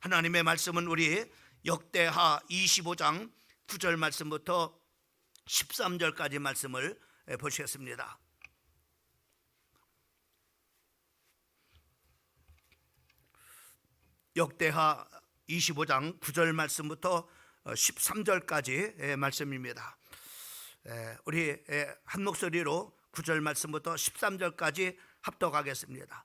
하나님의 말씀은 우리 역대하 25장 9절 말씀부터 13절까지 말씀을 보시겠습니다. 역대하 25장 9절 말씀부터 13절까지 말씀입니다. 우리 한 목소리로 9절 말씀부터 13절까지 합독하겠습니다.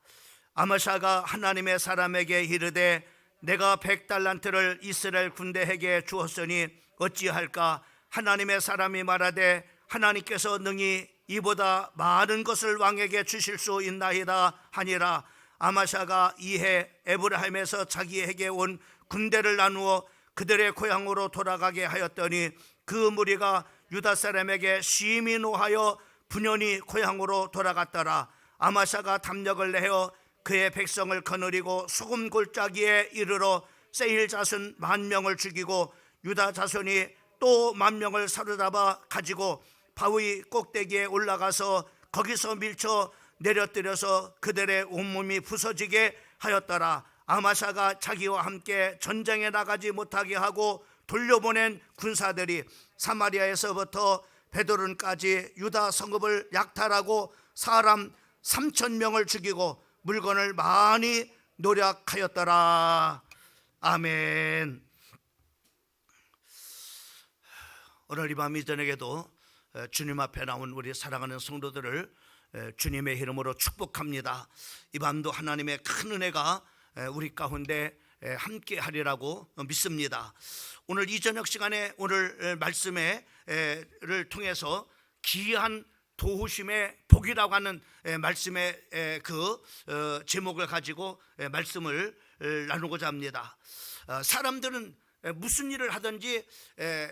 아마샤가 하나님의 사람에게 이르되 내가 100달란트를 이스라엘 군대에게 주었으니 어찌할까? 하나님의 사람이 말하되 하나님께서 능히 이보다 많은 것을 왕에게 주실 수 있나이다 하니라. 아마샤가 이해 에브라임에서 자기에게 온 군대를 나누어 그들의 고향으로 돌아가게 하였더니 그 무리가 유다 사람에게 심히 노하여 분연히 고향으로 돌아갔더라. 아마샤가 담력을 내어 그의 백성을 거느리고 소금 골짜기에 이르러 세일 자손 10,000명을 죽이고 유다 자손이 또 10,000명을 사로잡아 가지고 바위 꼭대기에 올라가서 거기서 밀쳐 내려뜨려서 그들의 온몸이 부서지게 하였더라. 아마샤가 자기와 함께 전쟁에 나가지 못하게 하고 돌려보낸 군사들이 사마리아에서부터 베드론까지 유다 성읍을 약탈하고 사람 3,000명을 죽이고 물건을 많이 노력하였더라. 아멘. 오늘 이 밤 이저녁에도 주님 앞에 나온 우리 사랑하는 성도들을 주님의 이름으로 축복합니다. 이 밤도 하나님의 큰 은혜가 우리 가운데 함께 하리라고 믿습니다. 오늘 이 저녁 시간에 오늘 말씀을 통해서 귀한 도우심의 복이라고 하는 말씀의 그 제목을 가지고 말씀을 나누고자 합니다. 사람들은 무슨 일을 하든지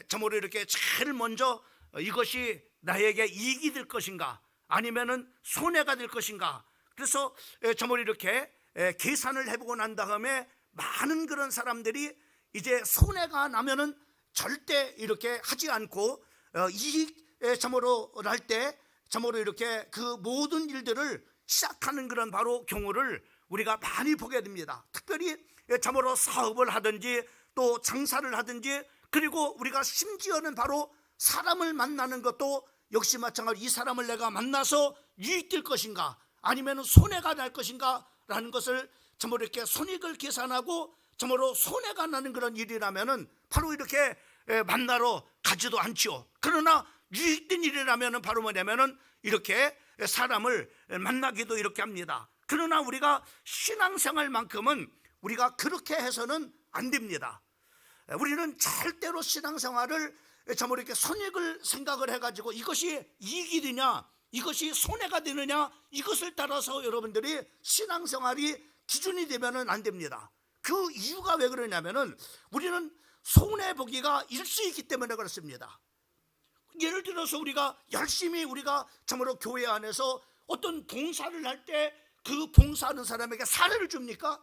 저모로 이렇게 제일 먼저 이것이 나에게 이익이 될 것인가 아니면은 손해가 될 것인가, 그래서 저모로 이렇게 계산을 해보고 난 다음에 많은 그런 사람들이 이제 손해가 나면은 절대 이렇게 하지 않고 이익 저모로 날 때 저모로 이렇게 그 모든 일들을 시작하는 그런 바로 경우를 우리가 많이 보게 됩니다. 특별히 저모로 사업을 하든지 또 장사를 하든지, 그리고 우리가 심지어는 바로 사람을 만나는 것도 역시 마찬가지로 이 사람을 내가 만나서 유익될 것인가 아니면 손해가 날 것인가 라는 것을 저모로 이렇게 손익을 계산하고 저모로 손해가 나는 그런 일이라면은 바로 이렇게 만나러 가지도 않죠. 그러나 유익된 일이라면은 바로 뭐냐면은 이렇게 사람을 만나기도 이렇게 합니다. 그러나 우리가 신앙생활만큼은 우리가 그렇게 해서는 안 됩니다. 우리는 절대로 신앙생활을 저모 이렇게 손익을 생각을 해가지고 이것이 이익이 되냐 이것이 손해가 되느냐 이것을 따라서 여러분들이 신앙생활이 기준이 되면은 안 됩니다. 그 이유가 왜 그러냐면은 우리는 손해보기가 일수있기 때문에 그렇습니다. 예를 들어서 우리가 열심히 우리가 참으로 교회 안에서 어떤 봉사를 할 때 그 봉사하는 사람에게 사례를 줍니까?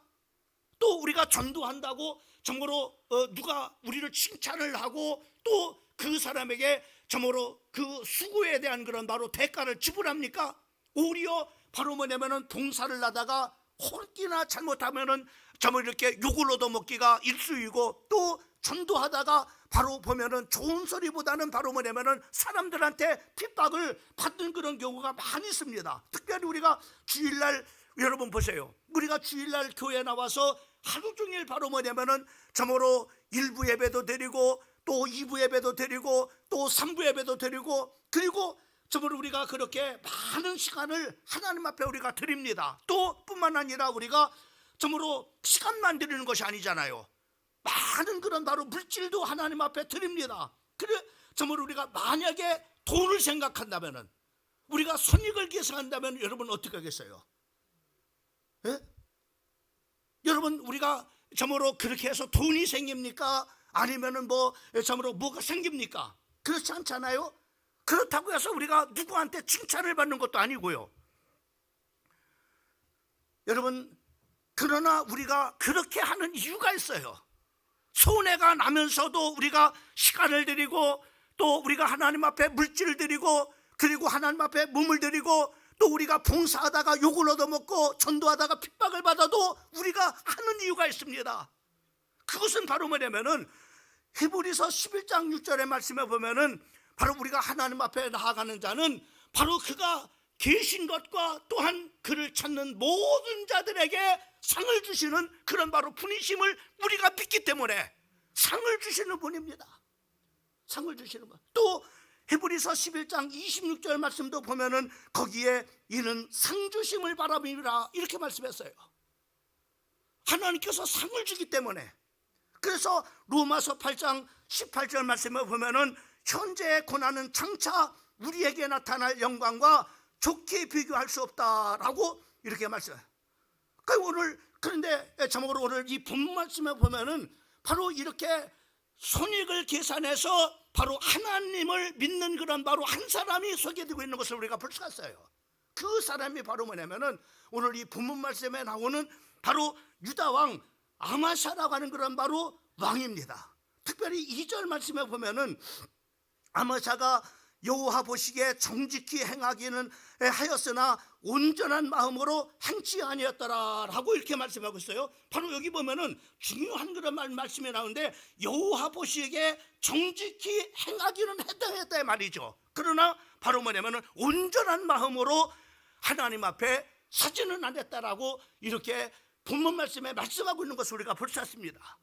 또 우리가 전도한다고 참으로 누가 우리를 칭찬을 하고 또 그 사람에게 참으로 그 수고에 대한 그런 바로 대가를 지불합니까? 오히려 바로 뭐냐면은 봉사를 하다가 혹이나 잘못하면은 참으로 이렇게 욕을 얻어먹기가 일수이고, 또 전도하다가 바로 보면은 좋은 소리보다는 바로 뭐냐면은 사람들한테 핍박을 받는 그런 경우가 많이 있습니다. 특별히 우리가 주일날 여러분 보세요. 우리가 주일날 교회 나와서 하루 종일 바로 뭐냐면은 참으로 1부 예배도 드리고 또 2부 예배도 드리고 또 3부 예배도 드리고, 그리고 참으로 우리가 그렇게 많은 시간을 하나님 앞에 우리가 드립니다. 또 뿐만 아니라 우리가 참으로 시간만 드리는 것이 아니잖아요. 많은 그런 바로 물질도 하나님 앞에 드립니다. 그래 참으로 우리가 만약에 돈을 생각한다면은 우리가 손익을 계산한다면 여러분 어떻게 하겠어요? 예? 여러분 우리가 참으로 그렇게 해서 돈이 생깁니까? 아니면은 뭐 참으로 뭐가 생깁니까? 그렇지 않잖아요. 그렇다고 해서 우리가 누구한테 칭찬을 받는 것도 아니고요. 여러분 그러나 우리가 그렇게 하는 이유가 있어요. 손해가 나면서도 우리가 시간을 드리고 또 우리가 하나님 앞에 물질을 드리고 그리고 하나님 앞에 몸을 드리고 또 우리가 봉사하다가 욕을 얻어먹고 전도하다가 핍박을 받아도 우리가 하는 이유가 있습니다. 그것은 바로 뭐냐면은 히브리서 11장 6절의 말씀에 보면은 바로 우리가 하나님 앞에 나아가는 자는 바로 그가 계신 것과 또한 그를 찾는 모든 자들에게 상을 주시는 그런 바로 분이심을 우리가 믿기 때문에 상을 주시는 분입니다. 상을 주시는 분. 또 히브리서 11장 26절 말씀도 보면은 거기에 이는 상 주심을 바람이라 이렇게 말씀했어요. 하나님께서 상을 주기 때문에. 그래서 로마서 8장 18절 말씀에 보면은 현재의 고난은 장차 우리에게 나타날 영광과 좋게 비교할 수 없다라고 이렇게 말씀해요. 그런데 제목으로 오늘 이 본문 말씀에 보면은 바로 이렇게 손익을 계산해서 바로 하나님을 믿는 그런 바로 한 사람이 소개되고 있는 것을 우리가 볼 수가 있어요. 그 사람이 바로 뭐냐면은 오늘 이 본문 말씀에 나오는 바로 유다 왕 아마샤라고 하는 그런 바로 왕입니다. 특별히 2절 말씀에 보면은 아마샤가 여호와 보시기에 정직히 행하기는 하였으나 온전한 마음으로 행치 아니었더라라고 이렇게 말씀하고 있어요. 바로 여기 보면은 중요한 그런 말씀이 나오는데 여호와 보시기에 정직히 행하기는 했다 말이죠. 그러나 바로 뭐냐면은 온전한 마음으로 하나님 앞에 서지는 않았다라고 이렇게 본문 말씀에 말씀하고 있는 것을 우리가 볼 수 있습니다.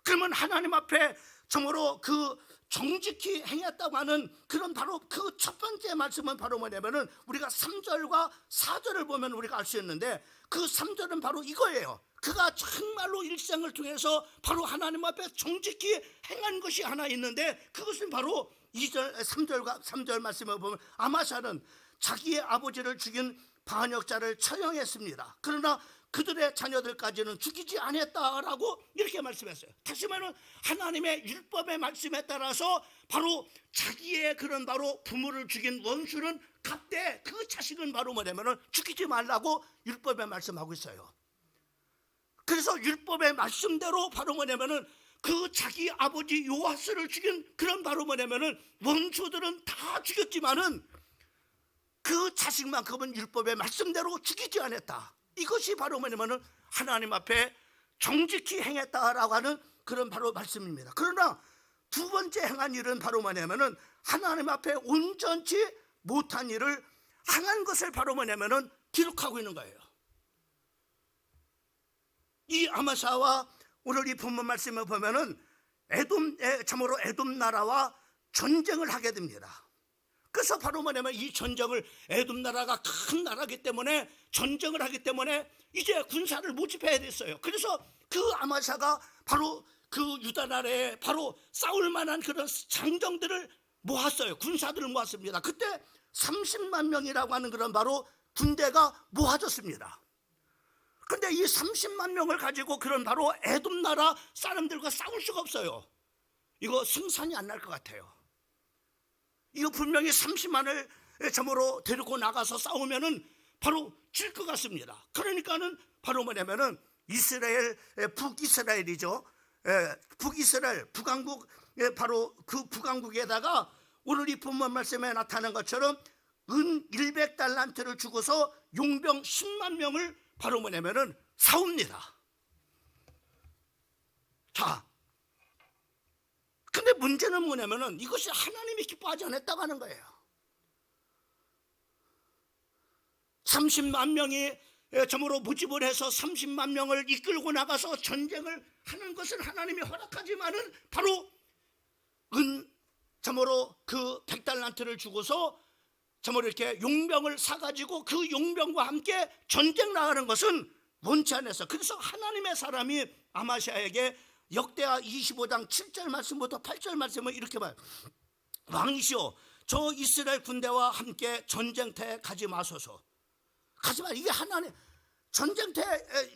그러면 하나님 앞에 정말로 그 정직히 행했다고 하는 그런 바로 그 첫 번째 말씀은 바로 뭐냐면은 우리가 3절과 4절을 보면 우리가 알 수 있는데 그 3절은 바로 이거예요. 그가 정말로 일생을 통해서 바로 하나님 앞에 정직히 행한 것이 하나 있는데 그것은 바로 3절 말씀을 보면 아마샤는 자기의 아버지를 죽인 반역자를 처형했습니다. 그러나 그들의 자녀들까지는 죽이지 않았다라고 이렇게 말씀했어요. 다시 말하면 하나님의 율법의 말씀에 따라서 바로 자기의 그런 바로 부모를 죽인 원수는 갚되 그 자식은 바로 뭐냐면은 죽이지 말라고 율법에 말씀하고 있어요. 그래서 율법의 말씀대로 바로 뭐냐면은 그 자기 아버지 요아스를 죽인 그런 바로 뭐냐면은 원수들은 다 죽였지만은 그 자식만큼은 율법의 말씀대로 죽이지 않았다. 이것이 바로 뭐냐면은 하나님 앞에 정직히 행했다라고 하는 그런 바로 말씀입니다. 그러나 두 번째 행한 일은 바로 뭐냐면은 하나님 앞에 온전치 못한 일을 행한 것을 바로 뭐냐면은 기록하고 있는 거예요. 이 아마샤와 오늘 이 본문 말씀을 보면은 참으로 에돔 나라와 전쟁을 하게 됩니다. 그래서 바로 뭐냐면 이 전쟁을 에돔 나라가 큰 나라이기 때문에 전쟁을 하기 때문에 이제 군사를 모집해야 됐어요. 그래서 그 아마샤가 바로 그 유다 나라에 바로 싸울 만한 그런 장정들을 모았어요. 군사들을 모았습니다. 그때 30만 명이라고 하는 그런 바로 군대가 모아졌습니다. 근데 이 30만 명을 가지고 그런 바로 에돔 나라 사람들과 싸울 수가 없어요. 이거 승산이 안 날 것 같아요. 이거 분명히 30만을 점으로 데리고 나가서 싸우면은 바로 질 것 같습니다. 그러니까는 바로 뭐냐면은 이스라엘 북이스라엘이죠. 북이스라엘 북왕국 바로 그 북왕국에다가 오늘 이 본문 말씀에 나타난 것처럼 은 100달란트를 주고서 용병 10만 명을 바로 뭐냐면은 사옵니다. 자, 근데 문제는 뭐냐면은 이것이 하나님이 기뻐하지 않았다고 하는 거예요. 30만 명이 점으로 모집을 해서 30만 명을 이끌고 나가서 전쟁을 하는 것은 하나님이 허락하지만은 바로 점으로 그 100달란트를 주고서 점으로 이렇게 용병을 사가지고 그 용병과 함께 전쟁 나가는 것은 원치 않았어. 그래서 하나님의 사람이 아마샤에게 역대하 25장 7절 말씀부터 8절 말씀을 이렇게 봐요. 왕이시오, 저 이스라엘 군대와 함께 전쟁터에 가지 마소서. 가지 마. 이게 하나님 전쟁터에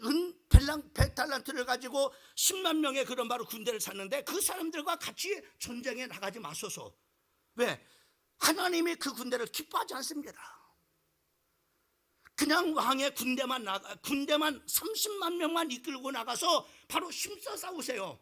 은 100달란트를 가지고 10만 명의 그런 바로 군대를 샀는데 그 사람들과 같이 전쟁에 나가지 마소서. 왜? 하나님이 그 군대를 기뻐하지 않습니다. 그냥 왕의 군대만 30만 명만 이끌고 나가서 바로 힘써 싸우세요.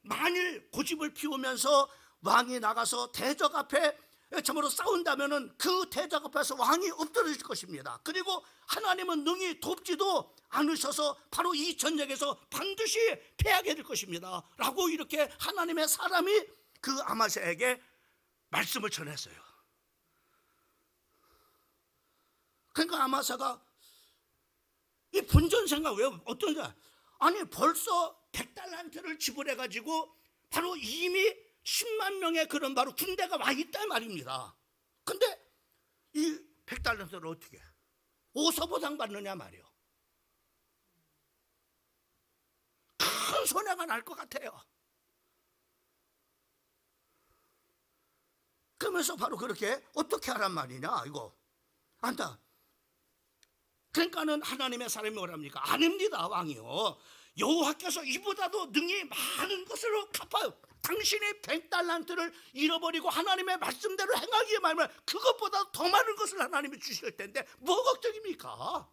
만일 고집을 피우면서 왕이 나가서 대적 앞에 참으로 싸운다면은 그 대적 앞에서 왕이 엎드러질 것입니다. 그리고 하나님은 능히 돕지도 않으셔서 바로 이 전쟁에서 반드시 패하게 될 것입니다 라고 이렇게 하나님의 사람이 그 아마샤에게 말씀을 전했어요. 그러니까 아마샤가 이 본전 생각 왜 어떤지, 아니 벌써 100달란트를 지불해가지고 바로 이미 10만 명의 그런 바로 군대가 와 있단 말입니다. 근데 이 100달란트를 어떻게 오서보상 받느냐 말이요. 큰 손해가 날 것 같아요. 그러면서 바로 그렇게 어떻게 하란 말이냐 이거 안다. 그러니까는 하나님의 사람이 뭐랍니까? 아닙니다 왕이요, 여호와께서 이보다도 능히 많은 것으로 갚아요. 당신이 100달란트를 잃어버리고 하나님의 말씀대로 행하기에 말면 그것보다 더 많은 것을 하나님이 주실 텐데 뭐 걱정입니까?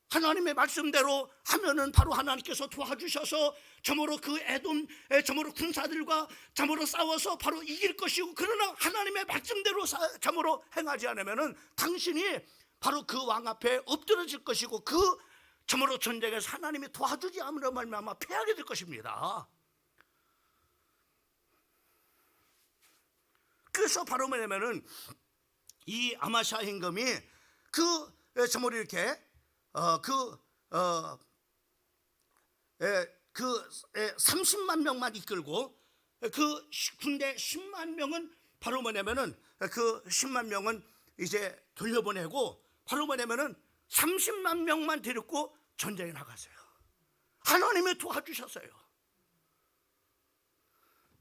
하나님의 말씀대로 하면은 바로 하나님께서 도와주셔서 참으로 그 에돔 참으로 군사들과 참으로 싸워서 바로 이길 것이고, 그러나 하나님의 말씀대로 참으로 행하지 않으면은 당신이 바로 그 왕 앞에 엎드러질 것이고, 그 참으로 전쟁에서 하나님이 도와주지 않으면 말미암아 패하게 될 것입니다. 그래서 바로 뭐냐면은 이 아마샤 임금이 그 참으로 이렇게 30만 명만 이끌고 그 군대 10만 명은 바로 뭐냐면은 그 10만 명은 이제 돌려보내고 바로 뭐냐면은 30만 명만 데리고 전쟁에 나갔어요. 하나님이 도와주셨어요.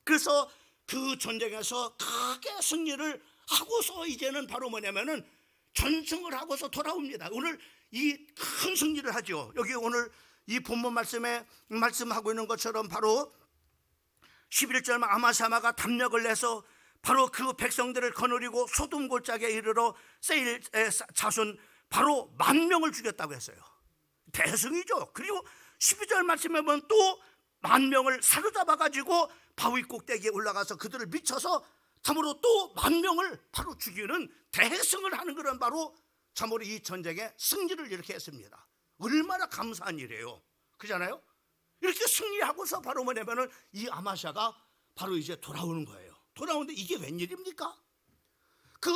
그래서 그 전쟁에서 크게 승리를 하고서 이제는 바로 뭐냐면은 전승을 하고서 돌아옵니다. 오늘 이 큰 승리를 하죠. 여기 오늘 이 본문 말씀에 말씀하고 있는 것처럼 바로 11절 아마샤마가 담력을 내서 바로 그 백성들을 거느리고 소돔 골짜기에 이르러 세일 자손 바로 10,000명을 죽였다고 했어요. 대승이죠. 그리고 12절 말씀에 보면 또 10,000명을 사로잡아 가지고 바위 꼭대기에 올라가서 그들을 미쳐서 참으로 또 10,000명을 바로 죽이는 대승을 하는 그런 바로 참으로 이 전쟁에 승리를 이렇게 했습니다. 얼마나 감사한 일이에요. 그렇잖아요? 이렇게 승리하고서 바로 뭐냐면은 이 아마샤가 바로 이제 돌아오는 거예요. 돌아오는데 이게 웬일입니까? 그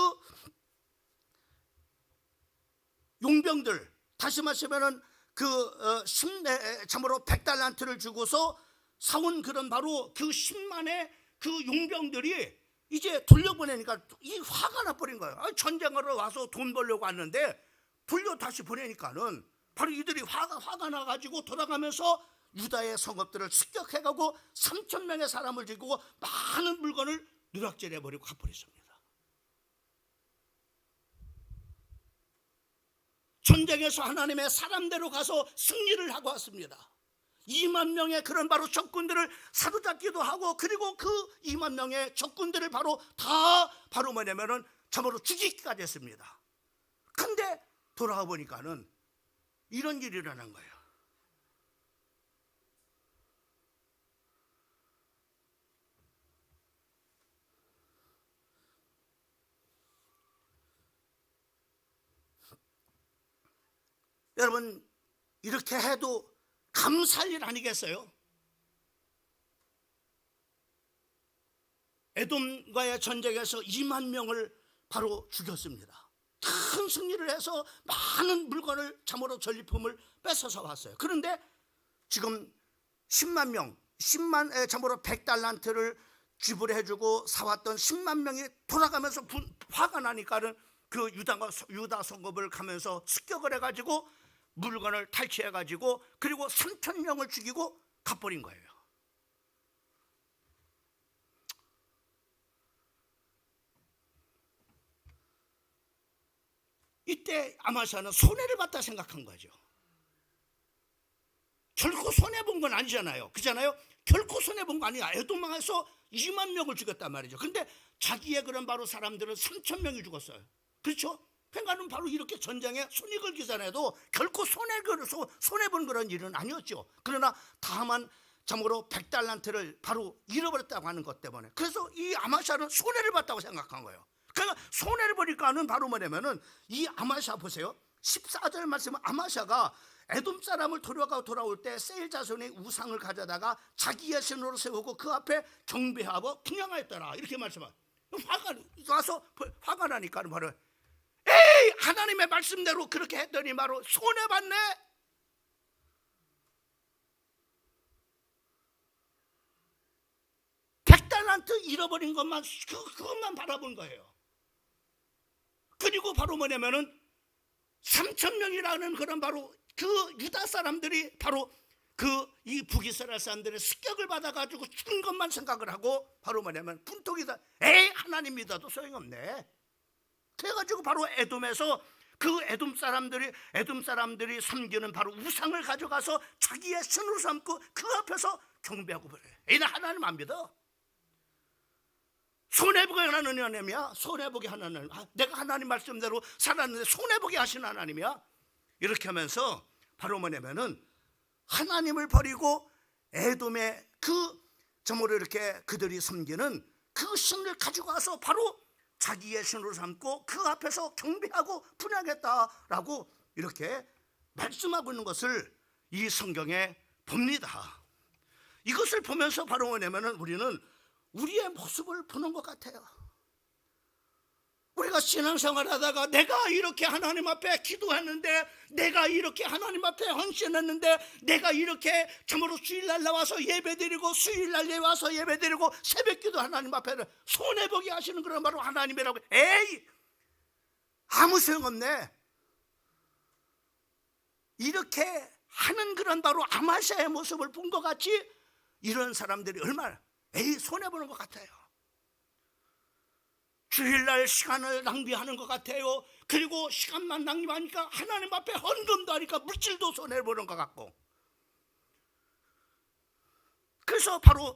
용병들, 다시 말하면은 참으로 100달란트를 주고서 사온 그런 바로 그 10만의 그 용병들이 이제 돌려보내니까 이 화가 나버린 거예요. 전쟁하러 와서 돈 벌려고 왔는데 돌려 다시 보내니까는 바로 이들이 화가 나가지고 돌아가면서 유다의 성읍들을 습격해가고 3,000명의 사람을 죽이고 많은 물건을 누락질해버리고 가버렸습니다. 전쟁에서 하나님의 사람대로 가서 승리를 하고 왔습니다. 2만 명의 그런 바로 적군들을 사로잡기도 하고, 그리고 그 2만 명의 적군들을 바로 다 바로 뭐냐면은 참으로 죽이기까지 했습니다. 근데 돌아와 보니까는 이런 일이 일어난 거예요. 여러분, 이렇게 해도 감사할 일 아니겠어요? 에돔과의 전쟁에서 2만 명을 바로 죽였습니다. 큰 승리를 해서 많은 물건을 참으로 전리품을 뺏어서 왔어요. 그런데 지금 10만 명, 참으로 100달란트를 지불해주고 사왔던 10만 명이 돌아가면서 화가 나니까는 그 유다 성읍을 가면서 습격을 해가지고 물건을 탈취해가지고 그리고 3,000명을 죽이고 가버린 거예요. 이때 아마샤는 손해를 봤다 생각한 거죠. 결코 손해본 건 아니잖아요. 그렇잖아요? 결코 손해본 거 아니야. 에돔에서 2만 명을 죽였단 말이죠. 근데 자기의 그런 바로 사람들은 3,000명이 죽었어요. 그렇죠? 그러니까는 바로 이렇게 전쟁에 손익을 계산해도 결코 손해본 그런 일은 아니었죠. 그러나 다만 참으로 100달란트를 바로 잃어버렸다고 하는 것 때문에, 그래서 이 아마샤는 손해를 봤다고 생각한 거예요. 그러니까 손해를 보니까는 바로 뭐냐면은 이 아마샤 보세요. 14절 말씀은 아마샤가 에돔 사람을 돌아가 돌아올 때 세일 자손의 우상을 가져다가 자기의 신으로 세우고 그 앞에 경배하고 분향하였더라, 이렇게 말씀하세요. 화가 와서 화가 나니까 바로 에이, 하나님의 말씀대로 그렇게 했더니 바로 손해봤네. 달란트 잃어버린 것만, 그것만 바라본 거예요. 그리고 바로 뭐냐면은 3,000명이라는 그런 바로 그 유다 사람들이 바로 그 이 북이스라엘 사람들의 습격을 받아가지고 죽은 것만 생각을 하고 바로 뭐냐면 분통이다. 에이, 하나님 믿어도 소용없네. 그래가지고 바로 에돔에서 그 에돔 사람들이 섬기는 바로 우상을 가져가서 자기의 신으로 삼고 그 앞에서 경배하고 그래. 에이, 나 하나님 안 믿어. 손해보게 하는 하나님이야. 손해보게 하는 하나님. 내가 하나님 말씀대로 살았는데 손해보게 하시는 하나님이야. 이렇게 하면서 바로 뭐냐면은 하나님을 버리고 에돔의 그 점으로 이렇게 그들이 섬기는 그 신을 가지고 와서 바로 자기의 신으로 삼고 그 앞에서 경배하고 분양했다라고 이렇게 말씀하고 있는 것을 이 성경에 봅니다. 이것을 보면서 바로 뭐냐면은 우리는 우리의 모습을 보는 것 같아요. 우리가 신앙생활 하다가 내가 이렇게 하나님 앞에 기도했는데, 내가 이렇게 하나님 앞에 헌신했는데, 내가 이렇게 참으로 주일날 나와서 예배드리고 수요일날 와서 예배드리고 새벽기도 하나님 앞에 손해보게 하시는 그런 바로 하나님이라고. 에이, 아무 소용없네. 이렇게 하는 그런 바로 아마샤의 모습을 본 것 같이 이런 사람들이 얼마나 에이, 손해보는 것 같아요. 주일날 시간을 낭비하는 것 같아요. 그리고 시간만 낭비하니까 하나님 앞에 헌금도 하니까 물질도 손해보는 것 같고. 그래서 바로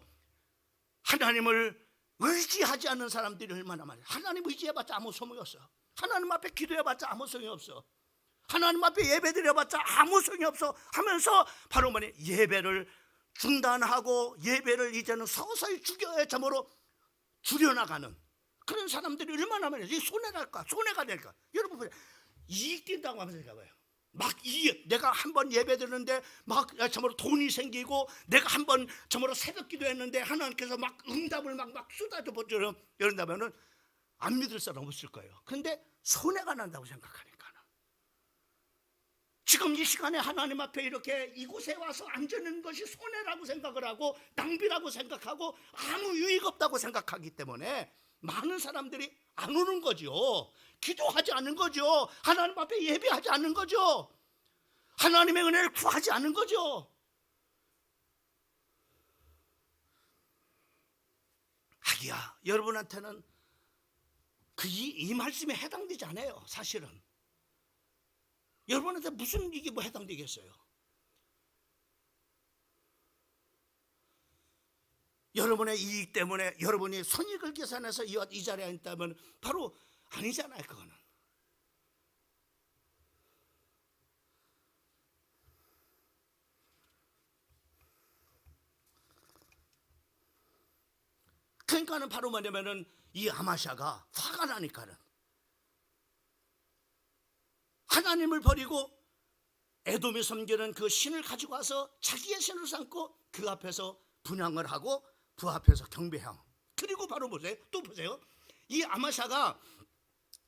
하나님을 의지하지 않는 사람들이 얼마나 많아요. 하나님 의지해봤자 아무 소용이 없어. 하나님 앞에 기도해봤자 아무 소용이 없어. 하나님 앞에 예배드려봤자 아무 소용이 없어 하면서 바로 뭐냐, 예배를 중단하고 예배를 이제는 서서히 참으로 줄여나가는 그런 사람들이 얼마나 많아요. 손해랄까, 손해가 될까. 여러분 보세요. 이익 뛴다고 하면서 생각해요. 막 내가 한번 예배 드렸는데 막 참으로 돈이 생기고, 내가 한번 참으로 새벽 기도했는데 하나님께서 막 응답을 막 쏟아져 보처럼 이런다면은 안 믿을 사람 없을 거예요. 근데 손해가 난다고 생각하니까. 지금 이 시간에 하나님 앞에 이렇게 이곳에 와서 앉는 것이 손해라고 생각을 하고 낭비라고 생각하고 아무 유익 없다고 생각하기 때문에 많은 사람들이 안 오는 거죠. 기도하지 않는 거죠. 하나님 앞에 예배하지 않는 거죠. 하나님의 은혜를 구하지 않는 거죠. 하기야, 여러분한테는 이 말씀에 해당되지 않아요. 사실은 여러분한테 무슨 이게 뭐 해당되겠어요? 여러분의 이익 때문에 여러분이 손익을 계산해서 이 자리에 있다면 바로 아니잖아요. 그거는 그러니까는 바로 뭐냐면은 이 아마샤가 화가 나니까는 하나님을 버리고 에돔이 섬기는 그 신을 가지고 와서 자기의 신을 삼고 그 앞에서 분향을 하고 그 앞에서 경배함. 그리고 바로 보세요. 또 보세요. 이 아마샤가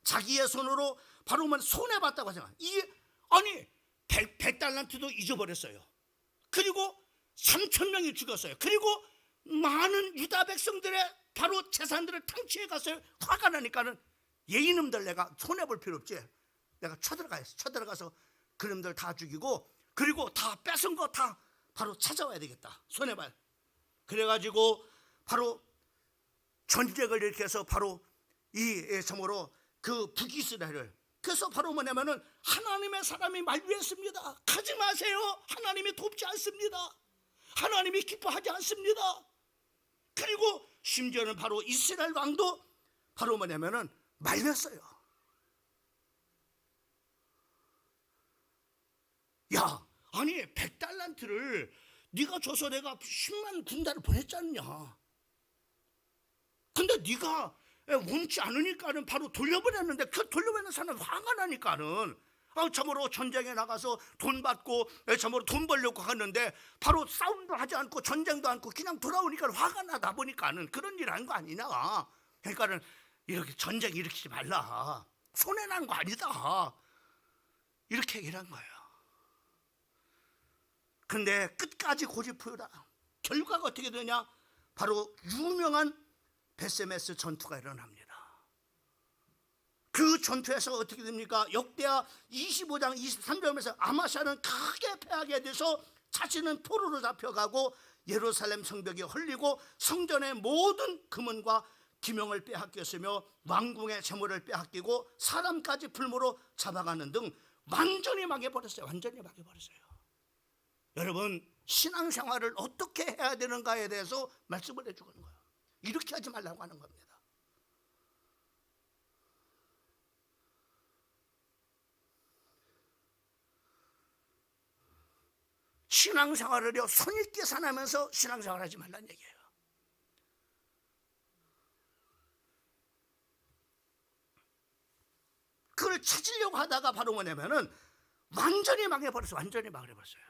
자기의 손으로 바로 손해봤다고 생각. 아니 100달란트도 잊어버렸어요. 그리고 3,000명이 죽었어요. 그리고 많은 유다 백성들의 바로 재산들을 탕치해 갔어요. 화가 나니까는 예이놈들 내가 손해볼 필요 없지. 내가 쳐들어가서 그놈들 다 죽이고 그리고 다 뺏은 거 다 바로 찾아와야 되겠다. 손해봐. 그래가지고 바로 전쟁을 이렇게 해서 바로 이 참으로 그 북이스라엘을, 그래서 바로 뭐냐면은 하나님의 사람이 만류했습니다. 가지 마세요. 하나님이 돕지 않습니다. 하나님이 기뻐하지 않습니다. 그리고 심지어는 바로 이스라엘 왕도 바로 뭐냐면은 말렸어요. 야, 아니 100달란트를 네가 줘서 내가 10만 군대를 보냈지 않냐. 근데 네가 원치 않으니까는 바로 돌려보냈는데 그 돌려보내는 사람은 화가 나니까는 참으로 전쟁에 나가서 돈 받고 참으로 돈 벌려고 하는데 바로 싸움도 하지 않고 전쟁도 않고 그냥 돌아오니까 화가 나다 보니까는 그런 일 한 거 아니냐. 그러니까는 이렇게 전쟁 일으키지 말라. 손해난 거 아니다. 이렇게 얘기를 한 거예요. 근데 끝까지 고집부려라. 결과가 어떻게 되냐? 바로 유명한 베세메스 전투가 일어납니다. 그 전투에서 어떻게 됩니까? 역대하 25장 23절에서 아마샤는 크게 패하게 돼서 자신은 포로로 잡혀가고 예루살렘 성벽이 헐리고 성전의 모든 금은과 기명을 빼앗겼으며 왕궁의 재물을 빼앗기고 사람까지 불모로 잡아가는 등 완전히 망해버렸어요. 완전히 망해버렸어요. 여러분, 신앙생활을 어떻게 해야 되는가에 대해서 말씀을 해주는 거예요. 이렇게 하지 말라고 하는 겁니다. 신앙생활을요, 손익 계산하면서 신앙생활 하지 말라는 얘기예요. 그걸 찾으려고 하다가 바로 뭐냐면은 완전히 망해버렸어요. 완전히 망해버렸어요.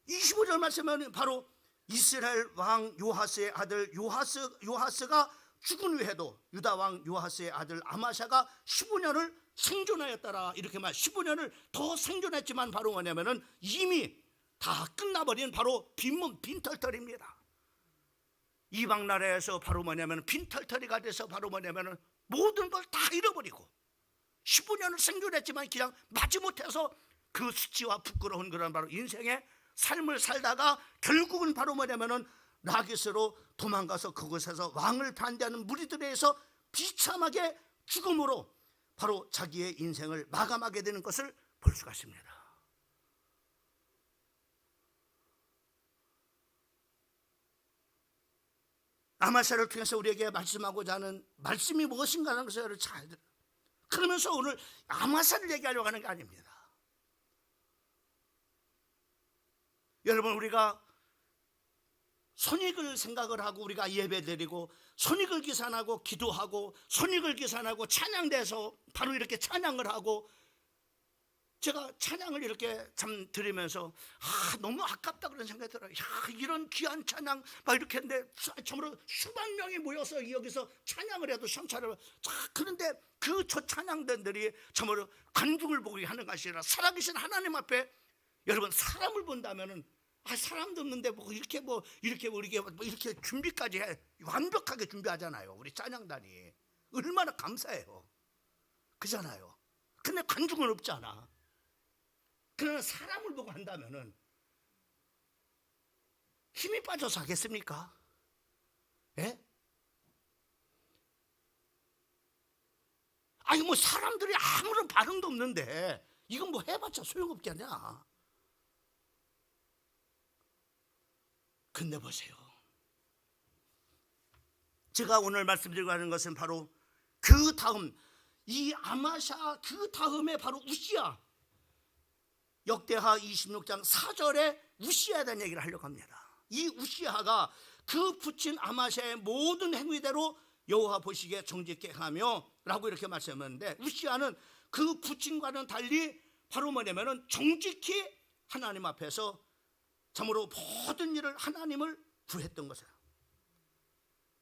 25절 말씀은 바로 이스라엘 왕 요하스의 아들 요하스가 죽은 후에도 유다 왕 요하스의 아들 아마샤가 15년을 생존하였더라. 이렇게 말 15년을 더 생존했지만 바로 뭐냐면은 이미 다 끝나버린 바로 빈털터리입니다. 이방 나라에서 바로 뭐냐면 빈털터리가 돼서 바로 뭐냐면은 모든 걸 다 잃어버리고 15년을 생존했지만 그냥 마지못해서 그 수치와 부끄러운 그런 바로 인생의 삶을 살다가 결국은 바로 뭐냐면은 라기스로 도망가서 그곳에서 왕을 반대하는 무리들에 의해서 비참하게 죽음으로 바로 자기의 인생을 마감하게 되는 것을 볼 수가 있습니다. 아마샤를 통해서 우리에게 말씀하고자 하는 말씀이 무엇인가 하는 것을 잘 들어요. 그러면서 오늘 아마샤를 얘기하려고 하는 게 아닙니다. 여러분, 우리가 손익을 생각을 하고 우리가 예배드리고 손익을 계산하고 기도하고 손익을 계산하고 찬양돼서 바로 이렇게 찬양을 하고, 제가 찬양을 이렇게 참 들으면서 너무 아깝다 그런 생각이 들어요. 이런 귀한 찬양 막 이렇게 했는데 참으로 수만 명이 모여서 여기서 찬양을 해도 시험차를 그런데 그 저 찬양단들이 참으로 관중을 보게 하는 것이 아니라 살아계신 하나님 앞에, 여러분 사람을 본다면은 사람도 없는데 이렇게 준비까지 해 완벽하게 준비하잖아요. 우리 찬양단이 얼마나 감사해요. 그잖아요. 근데 관중은 없잖아. 그러나 사람을 보고 한다면은 힘이 빠져서 하겠습니까? 예? 아니 뭐 사람들이 아무런 반응도 없는데 이건 뭐 해봤자 소용없겠냐. 근데 보세요, 제가 오늘 말씀드리고 하는 것은 바로 그 다음 이 아마샤 그 다음에 바로 우시야, 역대하 26장 4절에 우시야에 대한 얘기를 하려고 합니다. 이 우시야가 그 붙인 아마샤의 모든 행위대로 여호와 보시기에 정직케 하며 라고 이렇게 말씀했는데, 우시야는 그 붙임과는 달리 바로 뭐냐면은 정직히 하나님 앞에서 참으로 모든 일을 하나님을 구했던 것이에요.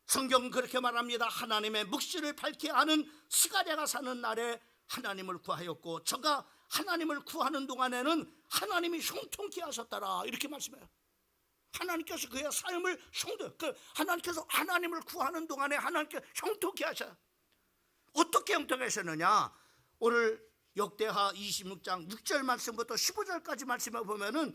성경은 그렇게 말합니다. 하나님의 묵시를 밝게 하는 스가랴가 사는 날에 하나님을 구하였고 저가 하나님을 구하는 동안에는 하나님이 형통케 하셨더라. 이렇게 말씀해요. 하나님께서 그의 삶을 하나님께서 하나님을 구하는 동안에 하나님께 형통케 하셔요. 어떻게 형통케 하셨느냐? 오늘 역대하 26장 6절 말씀부터 15절까지 말씀을 보면은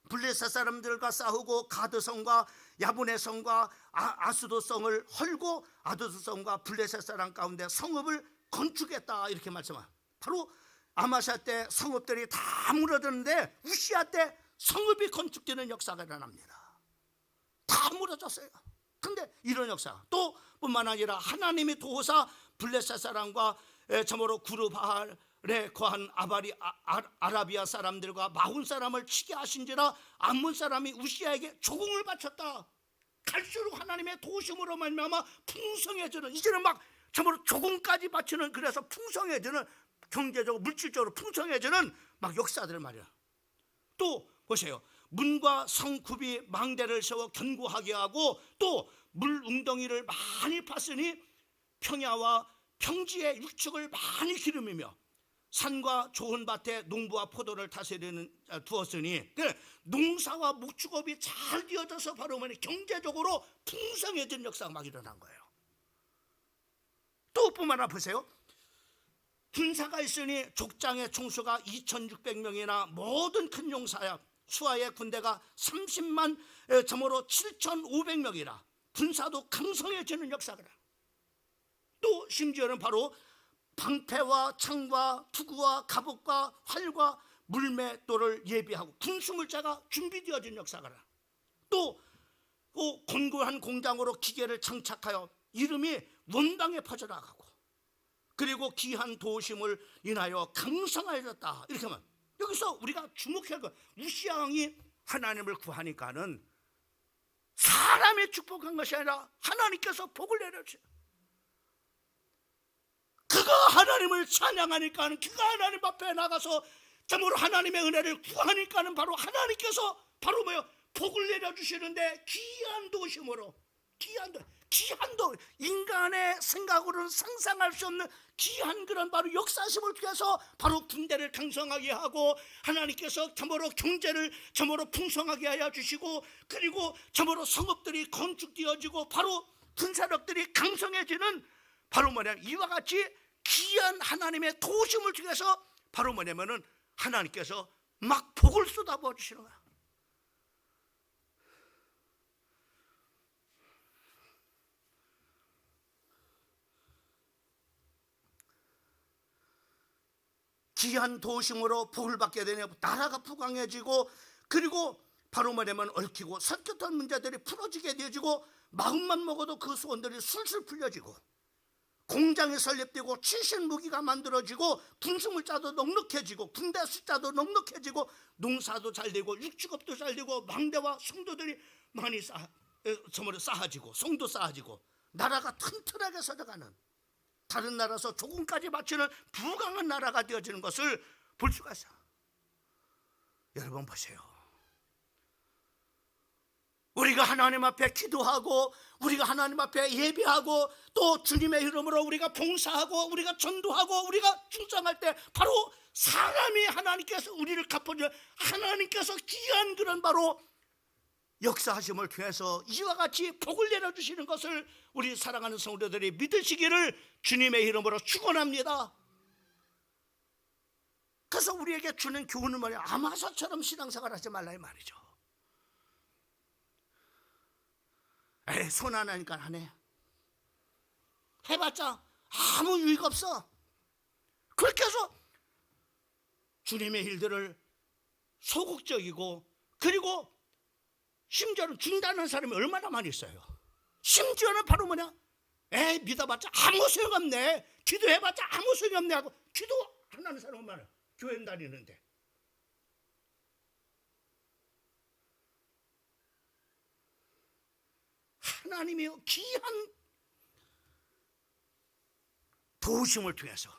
블레셋 사람들과 싸우고 가드성과 야분의 성과 아스도성을 헐고 아드도성과 블레셋 사람 가운데 성읍을 건축했다. 이렇게 말씀해요. 바로 아마샤 때 성읍들이 다 무너졌는데 우시야 때 성읍이 건축되는 역사가 일어납니다. 다 무너졌어요. 근데 이런 역사 또 뿐만 아니라 하나님이 도우사 블레셋 사람과 참으로 구르바알 거한 아라비아 사람들과 마훈 사람을 치게 하신지라 암몬 사람이 우시아에게 조공을 바쳤다. 갈수록 하나님의 도우심으로 말미암아 풍성해지는, 이제는 막 참으로 조공까지 바치는, 그래서 풍성해지는, 경제적으로 물질적으로 풍성해지는 막 역사들 말이야. 또 보세요, 문과 성굽이 망대를 세워 견고하게 하고 또 물 웅덩이를 많이 팠으니 평야와 평지의 육축을 많이 기름이며 산과 좋은 밭에 농부와 포도를 다스리는 두었으니, 농사와 목축업이 잘 되어져서 바로 경제적으로 풍성해진 역사가 막 일어난 거예요. 또 뿐만 아니라 보세요, 군사가 있으니 족장의 총수가 2600명이나 모든 큰 용사야 수하의 군대가 30만 점으로 7500명이라 군사도 강성해지는 역사가. 또 심지어는 바로 방패와 창과 투구와 갑옷과 활과 물맷돌을 예비하고 군수물자가 준비되어진 역사가. 또 견고한 공장으로 기계를 장착하여 이름이 원방에 퍼져나가고, 그리고 귀한 도우심을 인하여 강성하여졌다. 이렇게 하면 여기서 우리가 주목해야 할 것, 우시아 왕이 하나님을 구하니까는 사람의 축복한 것이 아니라 하나님께서 복을 내려주세요. 그가 하나님을 찬양하니까는, 그가 하나님 앞에 나가서 참으로 하나님의 은혜를 구하니까는 바로 하나님께서 바로 복을 내려주시는데, 귀한 도심으로, 귀한 도, 인간의 생각으로는 상상할 수 없는 귀한 그런 바로 역사심을 통해서 바로 군대를 강성하게 하고, 하나님께서 참으로 경제를 참으로 풍성하게 하여 주시고, 그리고 참으로 성읍들이 건축되어지고 바로 군사력들이 강성해지는, 바로 이와 같이 귀한 하나님의 도심을 통해서 바로 하나님께서 막 복을 쏟아부어 주시는 거야. 귀한 도심으로 복을 받게 되냐, 나라가 부강해지고, 그리고 바로 얽히고 섞였던 문제들이 풀어지게 되어지고, 마음만 먹어도 그 소원들이 술술 풀려지고, 공장이 설립되고 최신 무기가 만들어지고, 군수물자도 넉넉해지고, 군대 숫자도 넉넉해지고, 농사도 잘 되고, 육축업도 잘 되고, 망대와 성도들이 많이 쌓아지고, 성도 쌓아지고, 나라가 튼튼하게 서져가는, 다른 나라에서 조금까지 바치는 부강한 나라가 되어지는 것을 볼 수가 있어요. 여러분 보세요, 우리가 하나님 앞에 기도하고, 우리가 하나님 앞에 예배하고, 또 주님의 이름으로 우리가 봉사하고, 우리가 전도하고, 우리가 충성할 때 바로 사람이 하나님께서 우리를 갚아주는, 하나님께서 귀한 그런 바로 역사하심을 통해서 이와 같이 복을 내려주시는 것을 우리 사랑하는 성도들이 믿으시기를 주님의 이름으로 축원합니다. 그래서 우리에게 주는 교훈은 뭐냐, 아마사처럼 신앙생활 하지 말라 이 말이죠. 손 안 하니까 하네, 해봤자 아무 유익 없어. 그렇게 해서 주님의 일들을 소극적이고, 그리고 심지어는 중단하는 사람이 얼마나 많이 있어요. 심지어는 바로 믿어봤자 아무 소용없네, 기도해봤자 아무 소용없네 하고 기도 안 하는 사람은 많아요. 교회 다니는데. 하나님의 귀한 도우심을 통해서,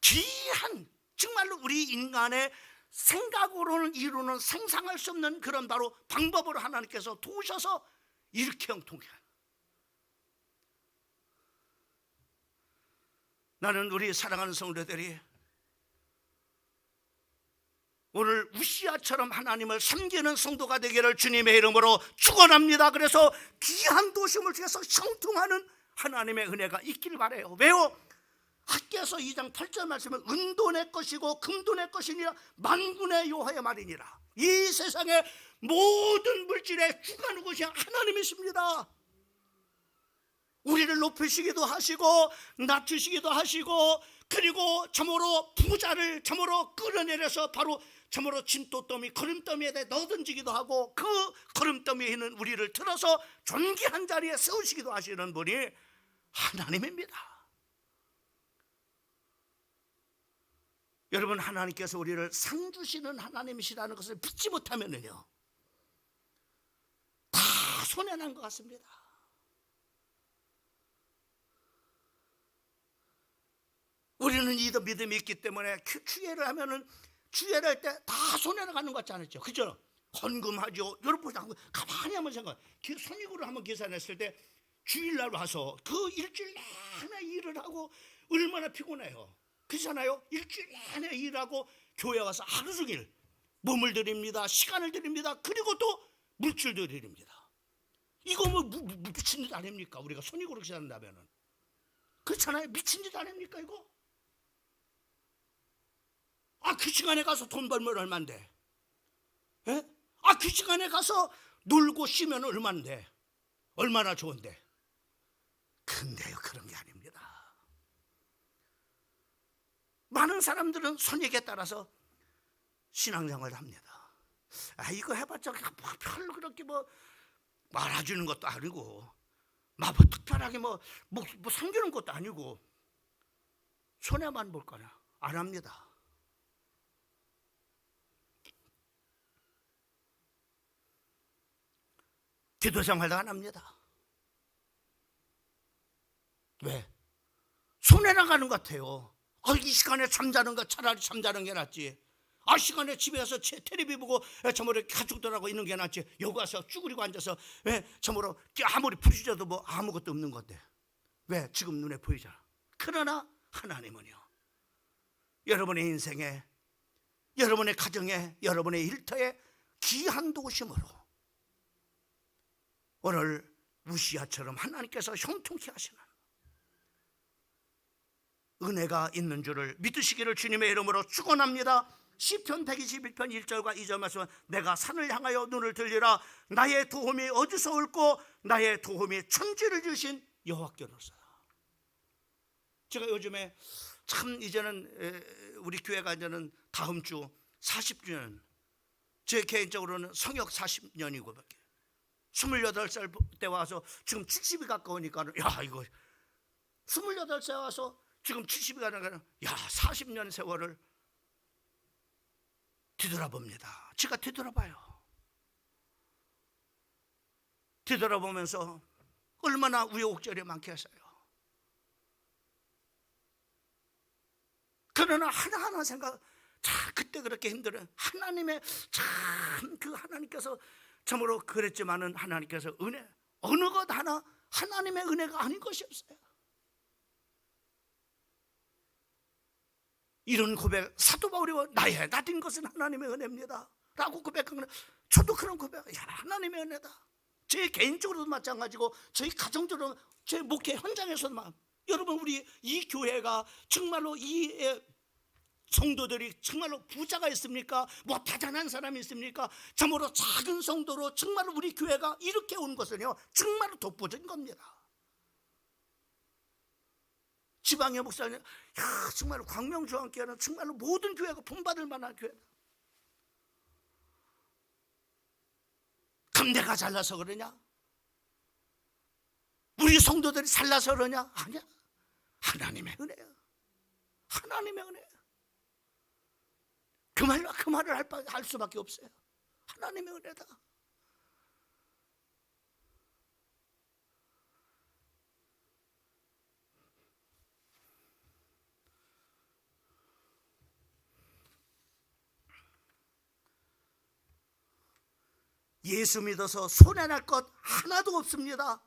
귀한, 정말로 우리 인간의 생각으로는 이루는 상상할 수 없는 그런 바로 방법으로 하나님께서 도우셔서 이렇게 형통해. 나는 우리 사랑하는 성도들이 오늘 우시아처럼 하나님을 섬기는 성도가 되기를 주님의 이름으로 축원합니다. 그래서 귀한 도심을 통해서 형통하는 하나님의 은혜가 있길 바라요. 왜요? 학개서 2장 8절 말씀은 은도 내 것이고 금도 내 것이니라 만군의 여호와의 말이니라. 이 세상의 모든 물질의 주가 누구시냐? 하나님이십니다. 우리를 높이시기도 하시고 낮추시기도 하시고, 그리고 참으로 부자를 참으로 끌어내려서 바로 참으로 진또더미 거름더미에 넣어던지기도 하고, 그 거름더미에 있는 우리를 틀어서 존귀한 자리에 세우시기도 하시는 분이 하나님입니다. 여러분, 하나님께서 우리를 상 주시는 하나님이시라는 것을 믿지 못하면은요, 다 손해난 것 같습니다. 우리는 이 믿음이 있기 때문에 주례를 하면은 주례를 할 때 다 손해를 가는 것 같지 않았죠? 그죠? 헌금하죠. 여러분 가만히 한번 생각. 손익으로 한번 계산했을 때 주일날 와서 그 일주일 내내 일을 하고 얼마나 피곤해요. 그렇잖아요? 일주일 내내 일하고 교회 와서 하루 종일 몸을 드립니다. 시간을 드립니다. 그리고 또 물질도 드립니다. 이거 뭐 미친 짓 아닙니까? 우리가 손익으로 계산한다면은. 그렇잖아요? 미친 짓 아닙니까 이거? 그 시간에 가서 돈 벌면 얼만데? 예? 그 시간에 가서 놀고 쉬면 얼만데? 얼마나 좋은데? 근데요, 그런 게 아닙니다. 많은 사람들은 손익에 따라서 신앙생활을 합니다. 이거 해봤자 별로 그렇게 알아주는 것도 아니고, 특별하게 섬기는 것도 아니고, 손해만 볼 거나 안 합니다. 기도 생활도 안 합니다. 왜? 손해 나가는 것 같아요. 이 시간에 잠자는 거 차라리 잠자는 게 낫지. 시간에 집에 가서 텔레비 보고 저모로 가족들하고 있는 게 낫지. 여기 와서 쭈그리고 앉아서 저모로 아무리 부르짖어도 아무것도 없는 건데. 왜? 지금 눈에 보이잖아. 그러나 하나님은요, 여러분의 인생에, 여러분의 가정에, 여러분의 일터에 귀한 도심으로 오늘 우시아처럼 하나님께서 형통케 하시는 은혜가 있는 줄을 믿으시기를 주님의 이름으로 축원합니다. 시편 121편 1절과 2절 말씀은 내가 산을 향하여 눈을 들리라. 나의 도움이 어디서 올꼬? 나의 도움이 천지를 주신 여호와께로서다. 제가 요즘에 참 이제는 우리 교회가 이제는 다음 주 40주년, 제 개인적으로는 성역 40년이고 28살 때 와서 지금 70이 가까우니까 이거 28살 와서 지금 70이 가니까 40년 세월을 뒤돌아봅니다. 제가 뒤돌아봐요. 뒤돌아보면서 얼마나 우여곡절이 많겠어요. 그러나 하나하나 생각, 그때 그렇게 힘들어요. 하나님의 참 그 하나님께서 참으로 그랬지만은 하나님께서 은혜, 어느 것 하나 하나님의 은혜가 아닌 것이 없어요. 이런 고백, 사도 바울이 나의 나된 것은 하나님의 은혜입니다 라고 고백한 거는, 저도 그런 고백, 하나님의 은혜다. 제 개인적으로도 마찬가지고 저희 가정적으로, 제 목회 현장에서도 여러분, 우리 이 교회가 정말로 이 성도들이 정말로 부자가 있습니까? 다단한 사람이 있습니까? 참으로 작은 성도로 정말로 우리 교회가 이렇게 온 것은요, 정말로 독보적인 겁니다. 지방의 목사님, 정말로 광명중앙교회는 정말로 모든 교회가 본받을 만한 교회다. 그럼 내가 잘나서 그러냐? 우리 성도들이 잘나서 그러냐? 아니야. 하나님의 은혜야. 하나님의 은혜야. 그 말을 할 수밖에 없어요. 하나님의 은혜다. 예수 믿어서 손해날 것 하나도 없습니다.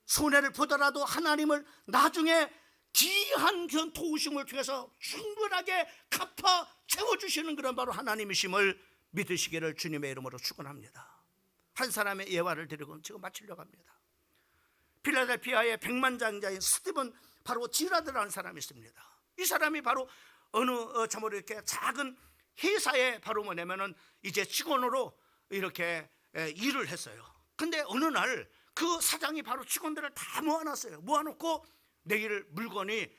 손해를 보더라도 하나님을 나중에 귀한 도우심을 통해서 충분하게 갚아 채워주시는 그런 바로 하나님이심을 믿으시기를 주님의 이름으로 축원합니다. 한 사람의 예화를 드리고 지금 마치려고 합니다. 필라델피아의 백만장자인 스티븐 바로 지라드라는 사람이 있습니다. 이 사람이 바로 어느 참으로 이렇게 작은 회사에 바로 뭐냐면은 이제 직원으로 이렇게 일을 했어요. 근데 어느 날 그 사장이 바로 직원들을 다 모아놨어요. 모아놓고 내일 물건이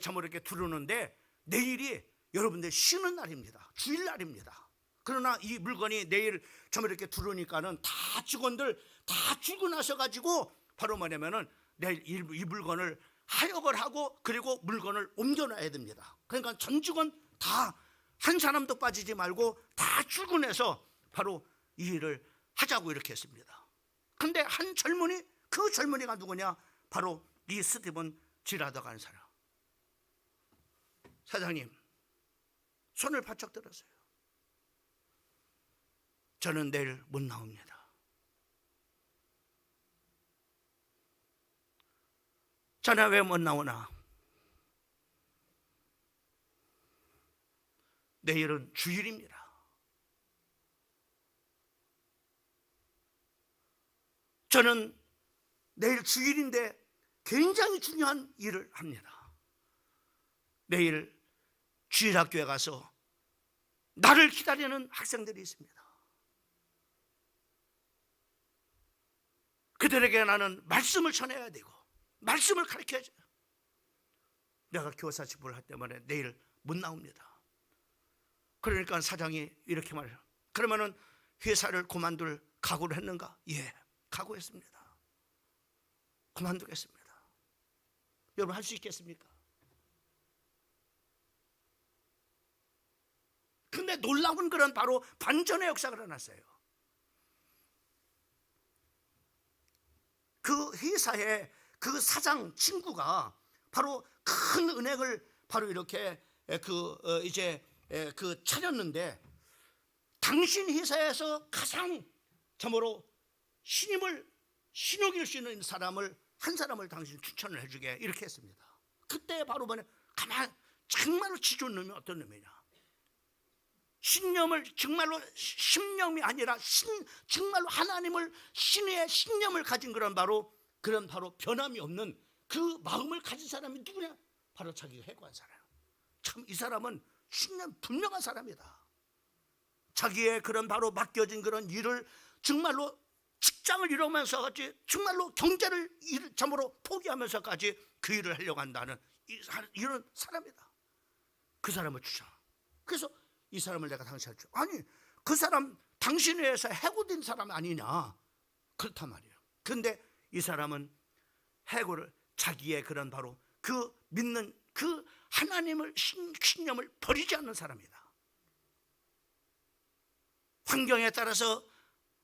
참으로 이렇게 들어오는데, 내일이 여러분들 쉬는 날입니다. 주일날입니다. 그러나 이 물건이 내일 참으로 이렇게 들어오니까는 다 직원들 다 출근하셔가지고 바로 뭐냐면은 내일 이 물건을 하역을 하고 그리고 물건을 옮겨놔야 됩니다. 그러니까 전 직원 다 한 사람도 빠지지 말고 다 출근해서 바로 이 일을 하자고 이렇게 했습니다. 근데 한 젊은이, 그 젊은이가 누구냐? 바로 이 스티븐 지라더가 한 사람. 사장님, 손을 바짝 들었어요. 저는 내일 못 나옵니다. 자네 왜 못 나오나? 내일은 주일입니다. 저는 내일 주일인데 굉장히 중요한 일을 합니다. 내일 주일학교에 가서 나를 기다리는 학생들이 있습니다. 그들에게 나는 말씀을 전해야 되고 말씀을 가르쳐야죠. 내가 교사 직분을 할 때문에 내일 못 나옵니다. 그러니까 사장이 이렇게 말해요. 그러면은 회사를 그만둘 각오를 했는가? 예, 각오했습니다. 그만두겠습니다. 여러분 할 수 있겠습니까? 근데 놀라운 그런 바로 반전의 역사가 일어났어요. 그 회사의 그 사장 친구가 바로 큰 은행을 바로 이렇게 차렸는데, 당신 회사에서 가장 참으로 신용일 수 있는 사람을, 한 사람을 당신 추천을 해주게 이렇게 했습니다. 그때 바로 보면 정말로 지존 놈이 어떤 놈이냐? 신념을 정말로 신념이 아니라 정말로 하나님을, 신의 신념을 가진 그런 바로 변함이 없는 그 마음을 가진 사람이 누구냐? 바로 자기가 해고한 사람. 참 이 사람은 신념 분명한 사람이다. 자기의 그런 바로 맡겨진 그런 일을 정말로 직장을 이루면서까지 정말로 경제를 참으로 포기하면서까지 그 일을 하려고 한다는 이런 사람이다. 그 사람을 추천. 그래서 이 사람을 내가 당신할 줄. 아니, 그 사람 당신에 의해서 해고된 사람 아니냐? 그렇단 말이에요. 그런데 이 사람은 해고를, 자기의 그런 바로 그 믿는 그 하나님을, 신념을 버리지 않는 사람이다. 환경에 따라서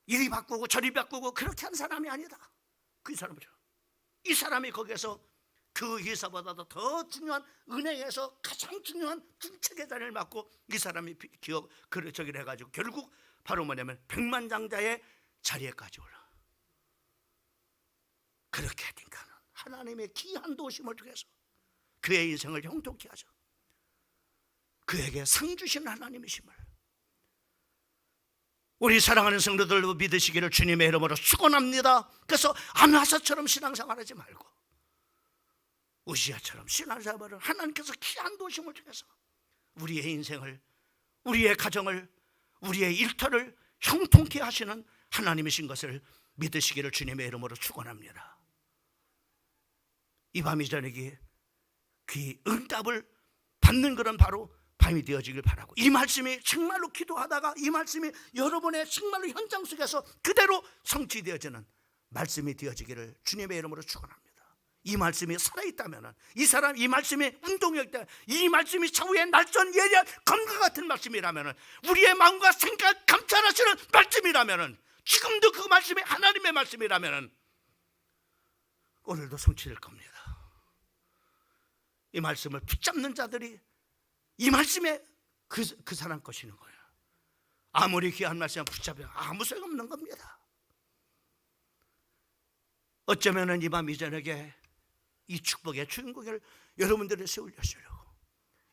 이리 바꾸고 저리 바꾸고 그렇게 한 사람이 아니다. 그 사람이죠. 이 사람이 거기에서 그 회사보다도 더 중요한 은행에서 가장 중요한 중책의 자리를 맡고 이 사람이 저기를 해가지고 결국 바로 뭐냐면 백만장자의 자리에까지 올라. 그렇게 하니까는 하나님의 귀한 도심을 통해서 그의 인생을 형통케 하죠. 그에게 상 주시는 하나님이심을 우리 사랑하는 성도들도 믿으시기를 주님의 이름으로 축원합니다. 그래서 아나사처럼 신앙생활하지 말고 우시아처럼 신앙생활을 하나님께서 귀한 도심을 통해서 우리의 인생을, 우리의 가정을, 우리의 일터를 형통케 하시는 하나님이신 것을 믿으시기를 주님의 이름으로 축원합니다. 이 밤이 저녁이 그 응답을 받는 그런 바로 밤이 되어지길 바라고, 이 말씀이 정말로 기도하다가 이 말씀이 여러분의 정말로 현장 속에서 그대로 성취되어지는 말씀이 되어지기를 주님의 이름으로 축원합니다. 이 말씀이 살아있다면, 이 말씀이 운동력 있다, 이 말씀이 차후에 날선 예리한 검과 같은 말씀이라면, 우리의 마음과 생각 감찰하시는 말씀이라면, 지금도 그 말씀이 하나님의 말씀이라면 오늘도 성취될 겁니다. 이 말씀을 붙잡는 자들이 이 말씀에 그 사람 것이는 거예요. 아무리 귀한 말씀을 붙잡으면 아무 소용없는 겁니다. 어쩌면 이 밤 이 저녁에 이 축복의 주인공을 여러분들을 세우려고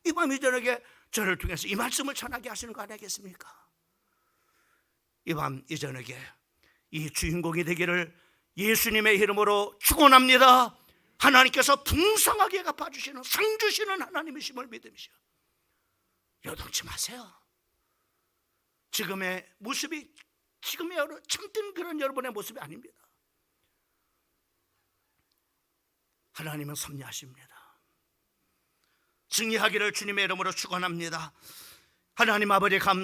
이 밤 이 저녁에 저를 통해서 이 말씀을 전하게 하시는 거 아니겠습니까? 이 밤 이 저녁에 이 주인공이 되기를 예수님의 이름으로 축원합니다. 하나님께서 풍성하게 갚아주시는, 상 주시는 하나님이심을 믿으시오. 요동치 마세요. 지금의 모습이 지금의 참된 그런 여러분의 모습이 아닙니다. 하나님은 섭리하십니다. 승리하기를 주님의 이름으로 축원합니다. 하나님 아버지 감사합니다.